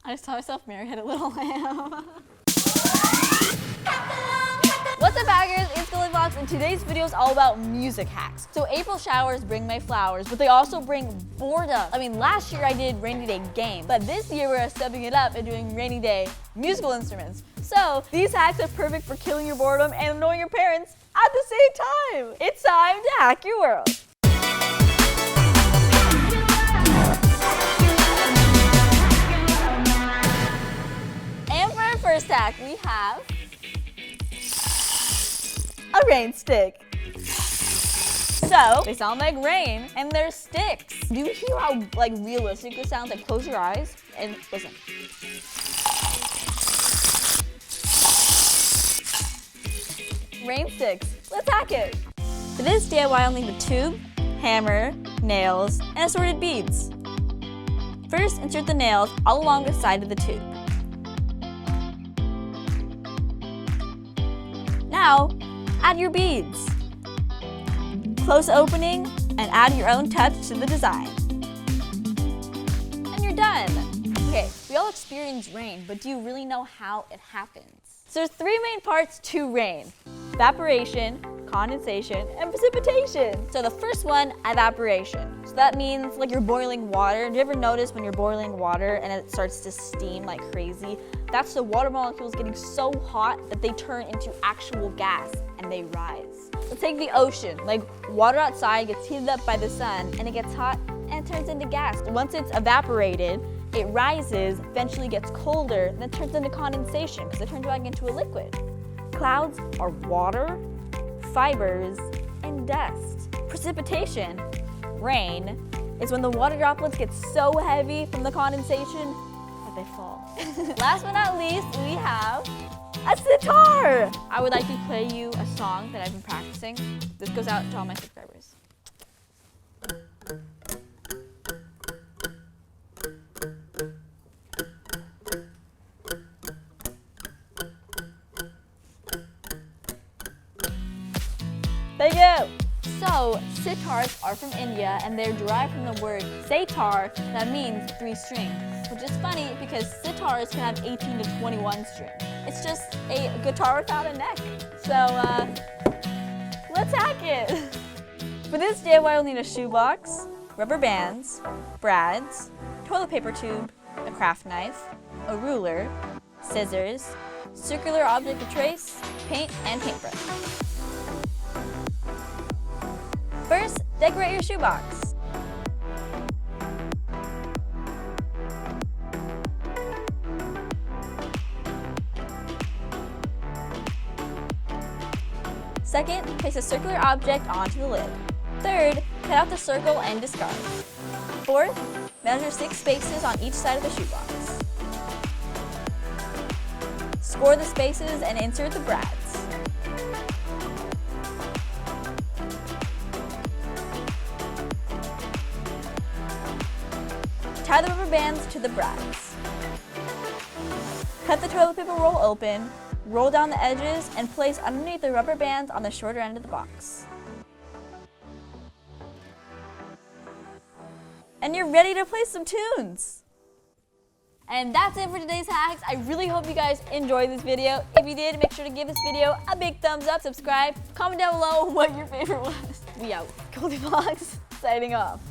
I just saw myself Mary had a little lamb. What's up, baggers? It's GoldieBlox, and today's video is all about music hacks. So April showers bring May flowers, but they also bring boredom. I mean, last year I did rainy day games, but this year we're stepping it up and doing rainy day musical instruments. So these hacks are perfect for killing your boredom and annoying your parents at the same time. It's time to hack your world. And for our first hack, we have a rain stick. So they sound like rain and they're sticks. Do you hear how realistic this sounds? Like, close your eyes and listen. Rain sticks. Let's hack it. For this DIY, I'll need a tube, hammer, nails, and assorted beads. First, insert the nails all along the side of the tube. Now, add your beads. Close the opening and add your own touch to the design. And you're done. Okay, we all experience rain, but do you really know how it happens? So there's three main parts to rain: evaporation, condensation, and precipitation. So the first one, evaporation. So that means like you're boiling water. Do you ever notice when you're boiling water and it starts to steam like crazy? That's the water molecules getting so hot that they turn into actual gas and they rise. Let's take the ocean. Like, water outside gets heated up by the sun and it gets hot and turns into gas. Once it's evaporated, it rises, eventually gets colder, and then turns into condensation because it turns back into a liquid. Clouds are water, fibers, and dust. Precipitation, rain, is when the water droplets get so heavy from the condensation that they fall. Last but not least, we have a sitar. I would like to play you a song that I've been practicing. This goes out to all my subscribers. There you go. So, sitars are from India and they're derived from the word setar, that means 3 strings. Which is funny because sitars can have 18 to 21 strings. It's just a guitar without a neck. So, let's hack it. For this DIY, we'll need a shoebox, rubber bands, brads, toilet paper tube, a craft knife, a ruler, scissors, circular object to trace, paint, and paintbrush. First, decorate your shoebox. Second, place a circular object onto the lid. Third, cut out the circle and discard. Fourth, measure 6 spaces on each side of the shoebox. Score the spaces and insert the brads. Tie the rubber bands to the brads. Cut the toilet paper roll open, roll down the edges, and place underneath the rubber bands on the shorter end of the box. And you're ready to play some tunes! And that's it for today's hacks. I really hope you guys enjoyed this video. If you did, make sure to give this video a big thumbs up, subscribe, comment down below what your favorite was. We out. GoldieBlox, signing off.